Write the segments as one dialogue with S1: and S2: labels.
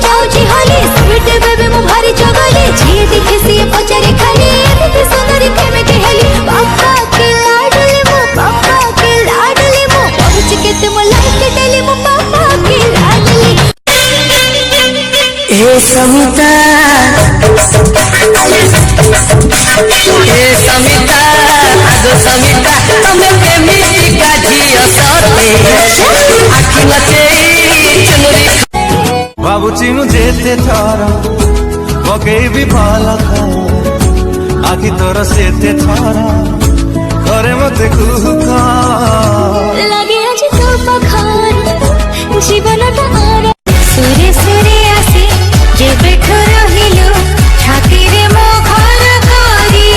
S1: जाऊची Holi sweet baby मु भारी चगली जी देखे से पचारे खाली एते सुंदरी केमे कहली पापा के लाडली मु पहुंच के तुम लाइक डेली मु पापा के लाडली
S2: हे समिता आगो समिता तमे केमिति काझियो सते आखि मते चुनुरी
S3: भाବୁची मु जेते थर पकेबी भल आखि तोर सेते थर करे मते कुहुक
S1: लगे आज तो पखार जीवन तार सुरे सुरे आसे जे बैठो रहिलो छाती रे मो घर करी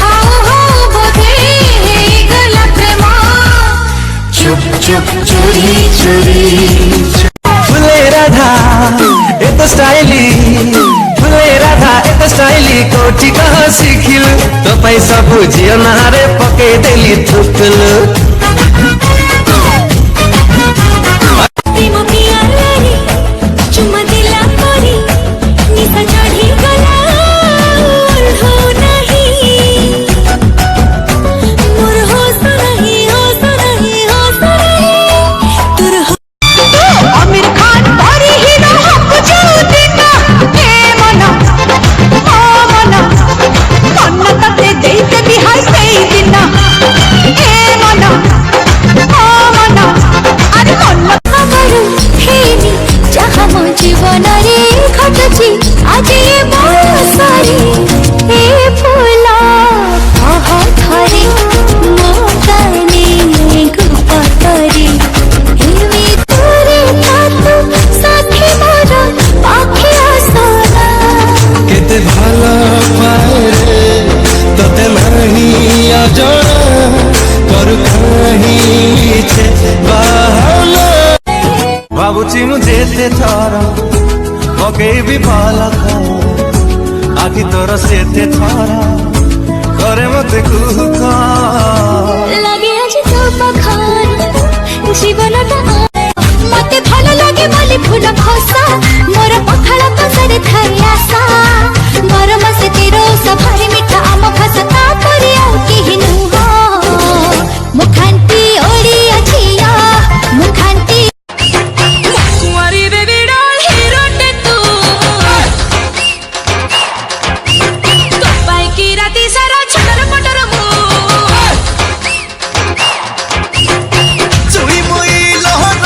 S1: हाउ हाउ बोधे गला प्रेम
S3: चुप चुप चोरी चोरी फुले राधा ए तो स्टाइली फुले राधा ए तो स्टाइली कोठी कह सिखिल तो पैसा बुझियो नारे पके देली थुकल
S1: प्रेम पिया रे चुमा दिला परी निशा चढ़ी गला हो नहीं मोर होश नहीं तुर आमिर खान बारी हीरो हमको जो देता हे मना ओ मना तते देते बिहार से दिना हे मना ओ मना अरे मना हमारो हेनी जहां मो जीवन रे घटची आज ये सारी ए फूला कह थरे मो गाने गुपतरी हेमी तोरे तातु साथी मोर पाखे आसना
S3: केते भला पाए रे तते नहीं अजଣା करू कहीं छे बाहला भाବୁची मु जेते थर पकेबी भल आखि तोर सेते थर करे मते कुहुक
S1: लगे आज तो पखार जीवन मते भल लगे बोली फूल खसा मोर पखाल कसरे थाई आशा गरम से तेरो सभारी मिठा आम खसता करिया केहि नुह मुखांती ओड़ी अछिया मुखांती कुंवारी रे बिडल हिरोटे तू तो पाई की राती सारा छटर पटर मु
S3: चुई मुई लहर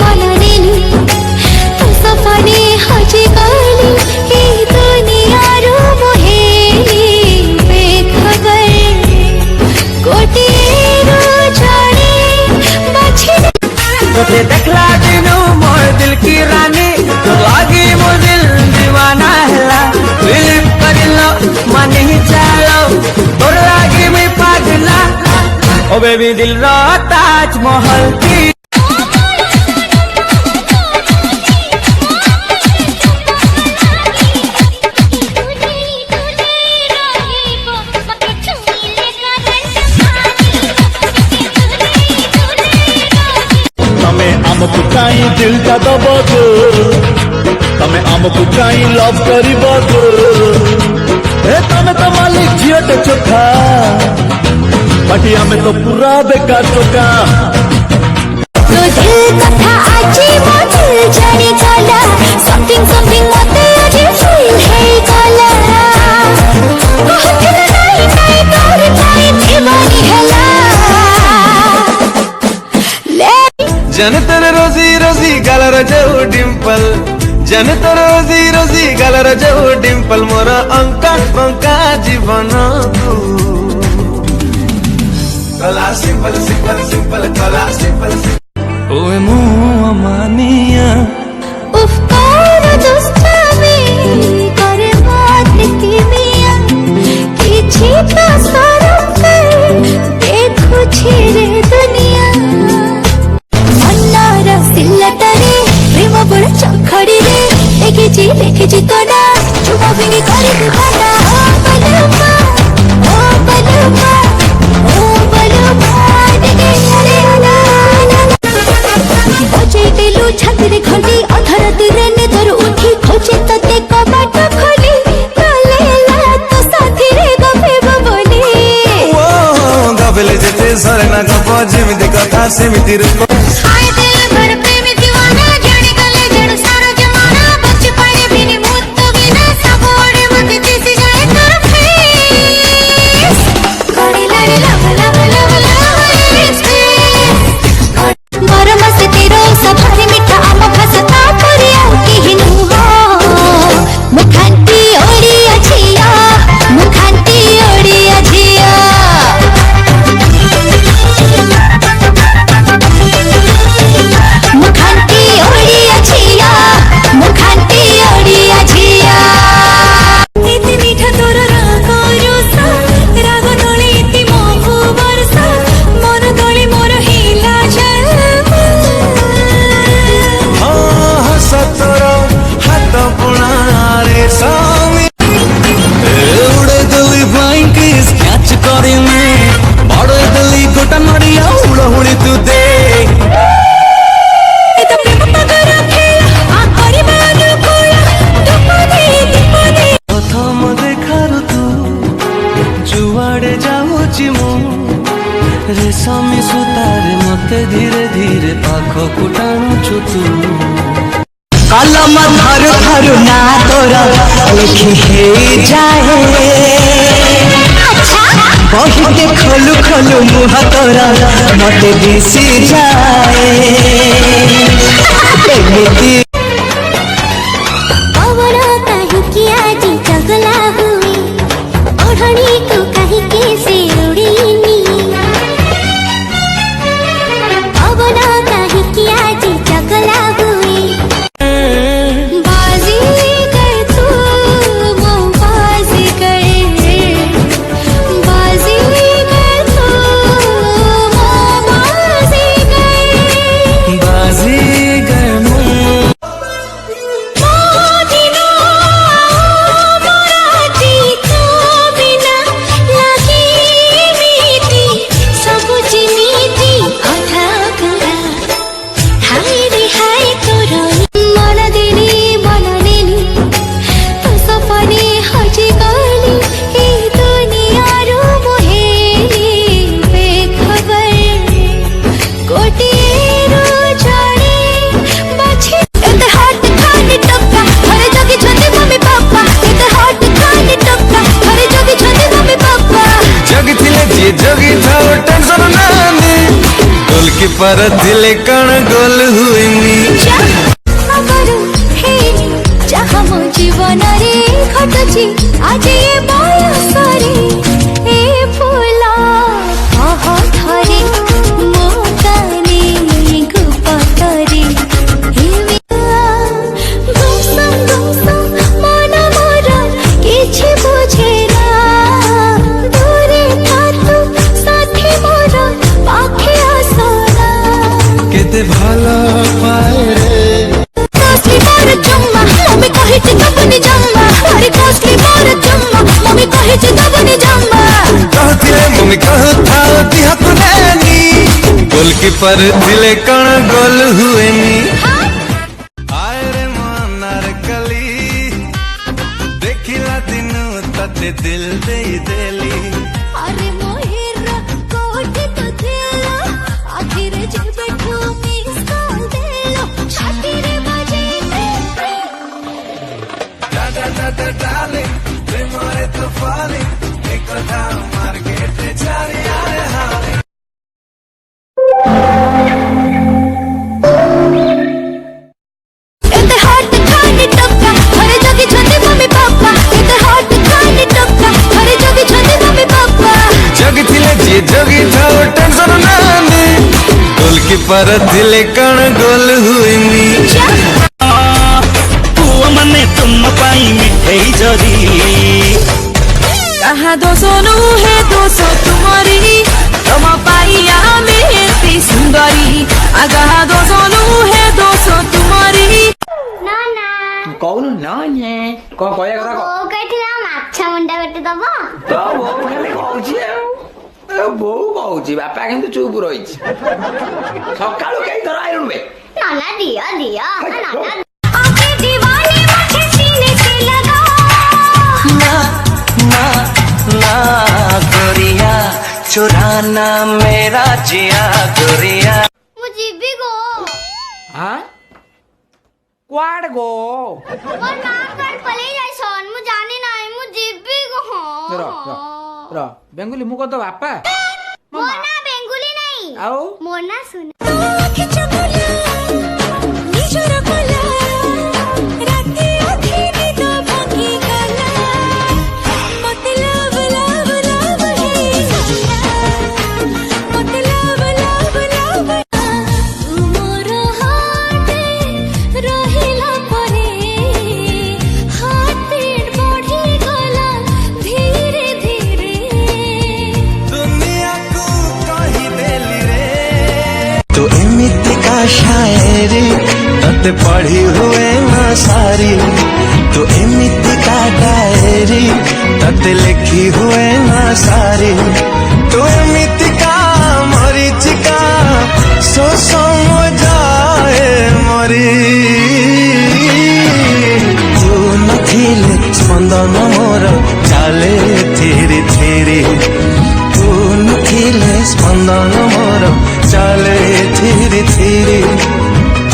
S1: मन देनी तू सपने हजे गली ए दुनिया रो मोहेली बेखबर कोटी रो जाने बाछी
S2: तोते देखला दिनु मोर दिल की रानी तो लागी मोर दिल दीवाना हैला फिल्म करिलो मन ही चालो तोर लागी मैं पागला ओ बेबी दिल रो ताजमहल की
S4: तमे आमको काई दिल का दबो गो तमे आमको काई लव करिबो गो ए तमे तो मालिक झियट चोखा बाकी हमें तो पूरा बेकार चोखा
S1: तो दिल कथा आजी मो दिल जानी गला समथिंग मते आज फील है गला बहुत नहीं तोर ताई दीवानी हैला ले
S3: जन तर रोजी रोजी गलर जाऊ डिंपल जन तर रोजी रोजी गलर जाऊ डिंपल मोर अंका पंका जीवन तू कला सिंपल सिंपल सिंपल कला सिंपल ओए मुआ मानिया
S1: उफ कौन दुष्टामी करे बात की मिया किछि तो सरम कर देखो छिरे दुनिया अन्नार सिल्लतरे प्रेम बुड़ चखड़ी रे देखि जी तो ना चुमा बिंगी करे दुहाना ओ बलुमा देखे रे ला ला बजे दिल तू छाती रे घंटी अधर तीरे निदर उठी खोजे तते कबाट खोली कलेला तो साथी रे गफे बोली
S3: ओ गबले जेते सरे ना गप जेमिति कथा सेमिति रूप
S1: हाय दिल भर प्रेम दीवाना जाने गले जड़ सारा जमाना बच पाए बिनी मुत बिना सब ओरे मत दिस जाए कर फेस गड़ी लड़ी लव लव लव लव मरम से तेरो सफारी मिठा आम फसता परिया की नुहो मुखांती ओडिया झिया मुखांती ओडिया झिया मुखांती ओडिया झिया मुखांती ओडिया झिया इति मीठा तोर राग रोसा राग तोळे इति मोह बरसा मन तोळे मोर हिला जलमा
S3: हाँ सतरो हाथ पुणारे स्वामी उड़े दली बैंक स्केच करी में बड़े दली गोटा नड़िया उड़हुड़ी तू दे
S1: एत प्रेम पगर खेला आ करी बानु कोला दुपदे
S3: प्रथम देखारु तू जुआड़े जाऊची मु रेशमी सुतारे मते धीरे धीरे पाखकु टाणुछु तू कलम धरु धरु ना तोर लिखी हे जाए बहिते खोलु खोलु मुह तोर मते दिसी जाए एमिति
S1: पवन कहीं किया जी जगला हुई ओढ़नी को कहीं कैसे उड़ीनी पवन कहीं किया जी जगला हुई बाजी कर तू वो बाजी कर बाजी कर तू वो बाजी कर
S3: बाजीगर
S1: मोदिनो मोराती तो बिना लागे मीठी सब जिमीती अथा करा हाय रे हाय तोर मन देनी तो सपने हजी गली ए दुनियारू मोहेली बेखबर कोटिएरो जाने बाछी एते हाथ खाली टक्का हरे जगी छते मम्मी पापा एते हाथ खाली टक्का हरे जगी छते मम्मी पापा
S3: जगी थिले जी जगी थाओ टेंशन नानी गोलकीपर थिले कण गोल हुइनी
S1: अगरु हेनी जहाँ मो जीवन रे घटुची आज ये बयसरे ए फूला कह थरे मो काने गुपतरे गुमसम गुमसम मन मोर किछि बुझेना दूरे थातु साथी मोर पाखे आसना
S3: केते भलो पाए रे
S1: कास्टली मोर चुम्मा मम्मी कहिछि दबनी जम्मा अरे कास्टली मोर चुम्मा मम्मी कहिछि दबनी जम्मा
S3: कहतिले मम्मी कहथाओ दिहकु नानी गोलकीपर थिले कण गोल हुइनी आए रे मनार कली देखिला दिनु तते दिल दे देली
S1: अरे मोहिर कोठी तो दिलो आखिर जब बैठू मिस कॉल देलो छाती रे बजे
S3: डार्लिंग प्रेमरे तो falling एक कथा मार्केट चारी आए हाली
S1: एते हाथ खाली टक्का हरे जगी छते मम्मी पापा एते हाथ खाली टक्का हरे जगी छते मम्मी पापा
S3: जगी थिले जी जगी थाओ टेंशन नानी गोलकीपर थिले कण गोल हुइनी
S2: पुआ मने तुम पाई मिठई जरी
S5: कहाँ दोषो नुहे दोषो तुम्हारी तुम पाइया मेरी सुंदरी कहाँ दोषो नुहे दोषो तुम्हारी
S6: ना ना
S2: कौन ना ने को कहया कथा
S6: ओ कहथिला माछा मुंडा कटि दबो
S2: तो वो खाली कहउची ए बो कहउची बापा किंतु चुप रहिछि सकाळु कई थरा आइलुन बे
S6: ना ना दिया दिया
S1: आंखें दीवाने मुझे सीने से लगा
S3: ना ना ना गोरिया चुराना मेरा जिया गोरिया
S6: मुझे भी गो
S2: हाँ क्वाड गो
S6: और नाम कर पले जाए सोन मुझे जाने ना है मुझे भी गो
S2: र बेंगुली मुको तो बापा
S6: मोना बेंगुली नहीं
S2: आओ
S6: मोना सुन
S1: आंखें चमला निजरा कोला राती आधी निद भांगी गला मतलब लव लव है मतलब लव लव तू मोर हाथे रहिला परे हाथ पेट बढ़ी गला धीरे धीरे
S3: दुनिया को कही देली रे तो एमिति का शायरी तते पढ़ी हुए ना सारी तो एमिति का डायरी तते लिखी हुए ना सारी तो एमिति का मरीचिका सो समझाए मरी तू नथिले स्पंदन मोर चाले धीरे धीरे तू नथिले स्पंदन मोर चाले धीरे धीरे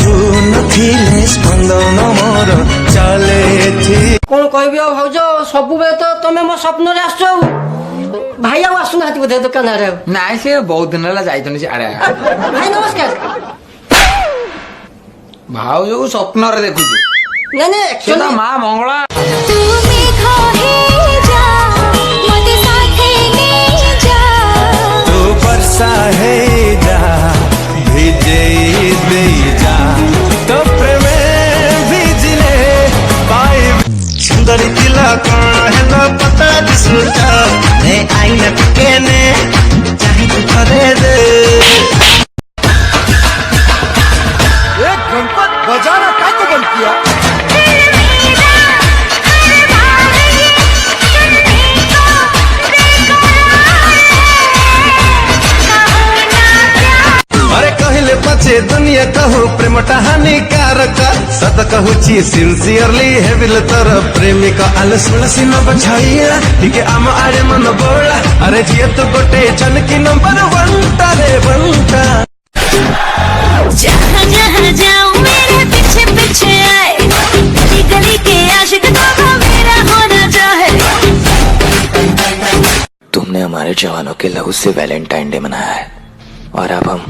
S3: तू नथिले स्पंदन मोर चाले धीरे
S7: कौन कहबी आ भाउज सबुबे तो तमे मो स्वप्न रे आसो भाई आउ आसु नाती बोधे दुकान रे
S2: नाइ से बहुत दिन होला जाइतनी से आड़े
S7: भाई नमस्कार
S2: भाव जो स्वप्न रे देखुछु
S7: नहीं नहीं
S2: सेटा
S7: एक्चुअली
S2: मां मंगला
S1: तू मेघा है जा मते साथे ले जा
S3: तू वर्षा है जा भिजे दे जा तो प्रेम भिजले पाए सुंदरी तिला कौन है ना पता दिसुता ने आईना केने चाहे तू करे दे
S4: एक गणपत बजाना का तो बंद किया
S3: अरे कहले पछे दुनिया कहू प्रेम हानिकारक सत कहूची सिंसियरली हेबिल तर प्रेमिक आल सुलसी न बछाइया टिके आम आड़े मन बोला अरे जिए तो गोटे चनकी नंबर 1 तारे बनता
S1: जहाँ जहाँ जाऊँ मेरे पीछे पीछे आए गली गली के आशिक तो मेरा होना चाहे
S8: तुमने हमारे जवानों के लहू से वैलेंटाइन डे मनाया है और अब हम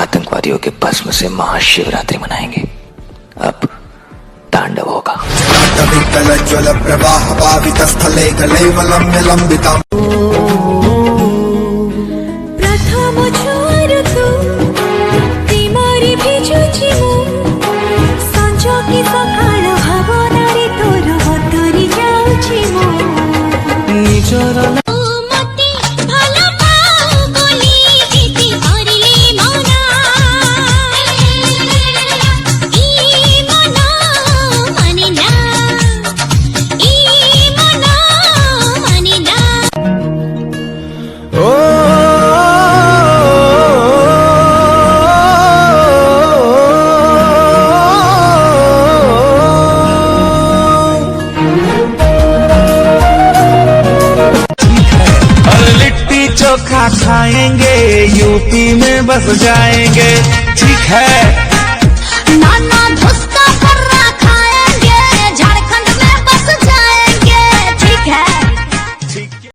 S8: आतंकवादियों के भस्म से महाशिवरात्रि मनाएंगे। अब तांडव होगा।
S9: ज्वल प्रवाह पावितस्थले कलेवलम्य लंबिता
S1: प्रथम छोर तू तिमारी भिजुची मु संज की सकाळ भावनारे तोर बतरी जाउची मु
S3: निजर
S1: मते भलो पाऊ बोली जीती हरिले मना ई मना माने ना ई मना माने ना
S3: ओ और लिट्टी चोखा खाएंगे यूपी में बस जाएंगे ठीक है
S1: ना